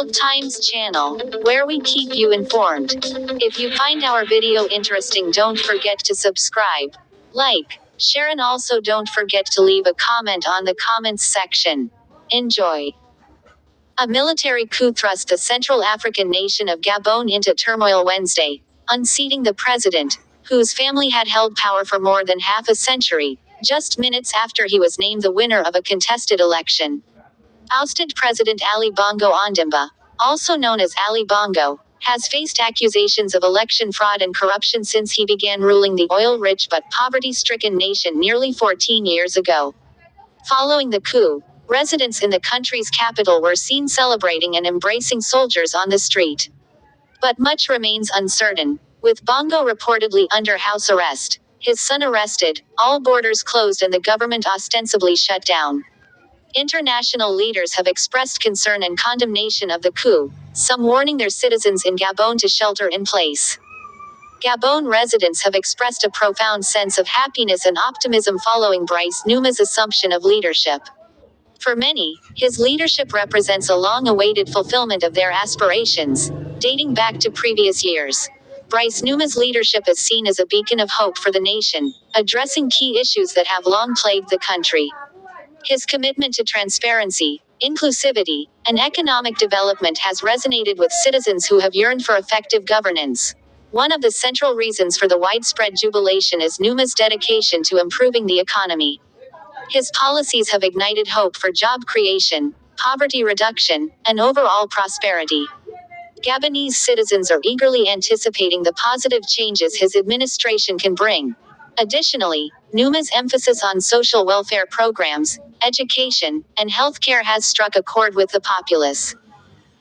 World Times channel, where we keep you informed. If you find our video interesting, don't forget to subscribe, like, share, and also don't forget to leave a comment on the comments section. Enjoy. A military coup thrust the Central African nation of Gabon into turmoil Wednesday, unseating the president, whose family had held power for more than half a century, just minutes after he was named the winner of a contested election. Ousted President Ali Bongo Ondimba, also known as Ali Bongo, has faced accusations of election fraud and corruption since he began ruling the oil-rich but poverty-stricken nation nearly 14 years ago. Following the coup, residents in the country's capital were seen celebrating and embracing soldiers on the street. But much remains uncertain, with Bongo reportedly under house arrest, his son arrested, all borders closed, and the government ostensibly shut down. International leaders have expressed concern and condemnation of the coup, some warning their citizens in Gabon to shelter in place. Gabon residents have expressed a profound sense of happiness and optimism following Brice Nguema's assumption of leadership. For many, his leadership represents a long-awaited fulfillment of their aspirations, dating back to previous years. Brice Nguema's leadership is seen as a beacon of hope for the nation, addressing key issues that have long plagued the country. His commitment to transparency, inclusivity, and economic development has resonated with citizens who have yearned for effective governance. One of the central reasons for the widespread jubilation is Nguema's dedication to improving the economy. His policies have ignited hope for job creation, poverty reduction, and overall prosperity. Gabonese citizens are eagerly anticipating the positive changes his administration can bring. Additionally, Nguema's emphasis on social welfare programs, education, and healthcare has struck a chord with the populace.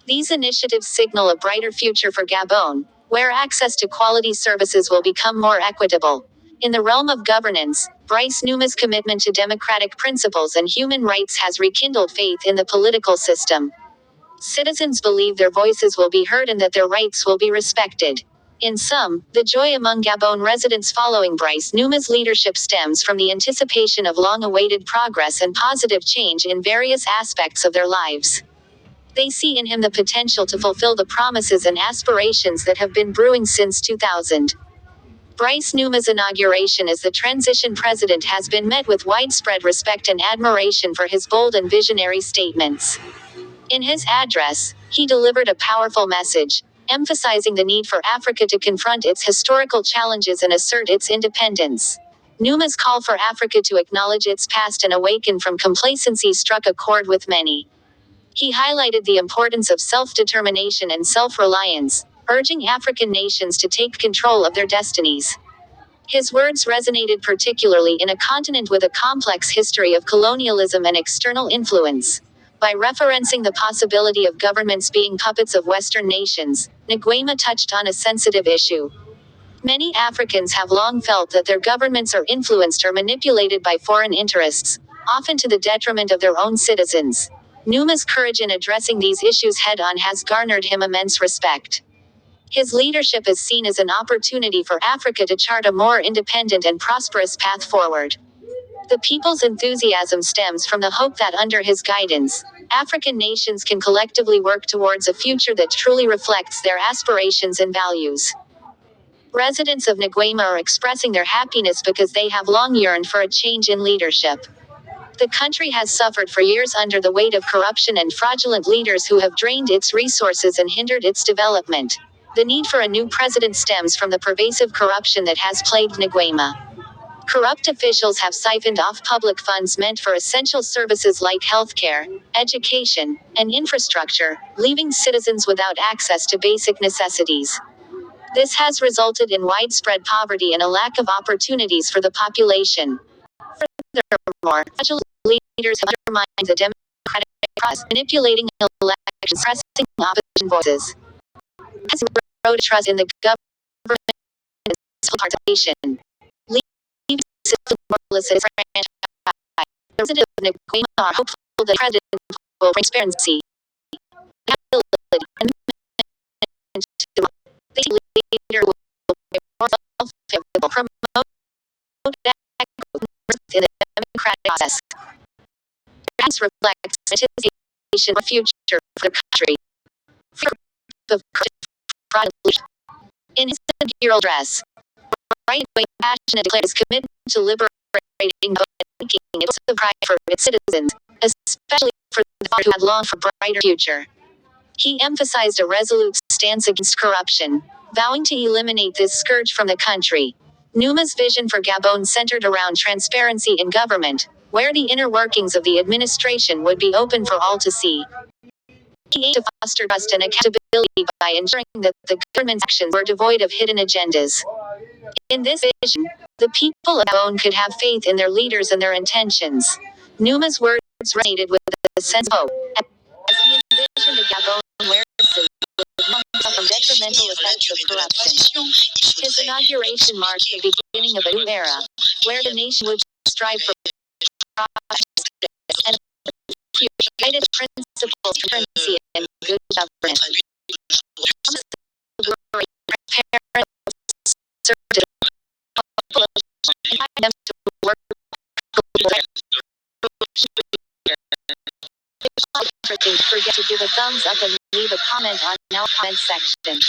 These initiatives signal a brighter future for Gabon, where access to quality services will become more equitable. In the realm of governance, Brice Nguema's commitment to democratic principles and human rights has rekindled faith in the political system. Citizens believe their voices will be heard and that their rights will be respected. In sum, the joy among Gabon residents following Brice Nguema's leadership stems from the anticipation of long-awaited progress and positive change in various aspects of their lives. They see in him the potential to fulfill the promises and aspirations that have been brewing since 2000. Brice Nguema's inauguration as the transition president has been met with widespread respect and admiration for his bold and visionary statements. In his address, he delivered a powerful message, emphasizing the need for Africa to confront its historical challenges and assert its independence. Nguema's call for Africa to acknowledge its past and awaken from complacency struck a chord with many. He highlighted the importance of self-determination and self-reliance, urging African nations to take control of their destinies. His words resonated particularly in a continent with a complex history of colonialism and external influence. By referencing the possibility of governments being puppets of Western nations, Nguema touched on a sensitive issue. Many Africans have long felt that their governments are influenced or manipulated by foreign interests, often to the detriment of their own citizens. Nguema's courage in addressing these issues head-on has garnered him immense respect. His leadership is seen as an opportunity for Africa to chart a more independent and prosperous path forward. The people's enthusiasm stems from the hope that under his guidance, African nations can collectively work towards a future that truly reflects their aspirations and values. Residents of Nguema are expressing their happiness because they have long yearned for a change in leadership. The country has suffered for years under the weight of corruption and fraudulent leaders who have drained its resources and hindered its development. The need for a new president stems from the pervasive corruption that has plagued Nguema. Corrupt officials have siphoned off public funds meant for essential services like healthcare, education, and infrastructure, leaving citizens without access to basic necessities. This has resulted in widespread poverty and a lack of opportunities for the population. Furthermore, fraudulent leaders have undermined the democratic process, manipulating elections, suppressing opposition voices. Has eroded trust in the government and civil participation, leaving the system more disenfranchised. The residents of Nguema are hopeful that the president will bring transparency, accountability, and commitment to democracy. They see a leader who will be more self-favorable, promote in the democratic process. This reflects anticipation of a future for the country. of fraud. In his inaugural address, Brice Nguema passionately declared his commitment to liberating Gabon and making it a pride for its citizens, especially for those who had longed for a brighter future. He emphasized a resolute stance against corruption, vowing to eliminate this scourge from the country. Nguema's vision for Gabon centered around transparency in government, where the inner workings of the administration would be open for all to see. He aimed to foster trust and accountability by ensuring that the government's actions were devoid of hidden agendas. In this vision, the people of Gabon could have faith in their leaders and their intentions. Nguema's words resonated with a sense of hope, as he envisioned a Gabon where citizens would not suffer from detrimental effects of corruption. His inauguration marked the beginning of a new era, where the nation would strive for progress and a future guided principles of transparency and good governance. Transparent, assertive, and them to work Don't forget to give a thumbs up and leave a comment on our comment section.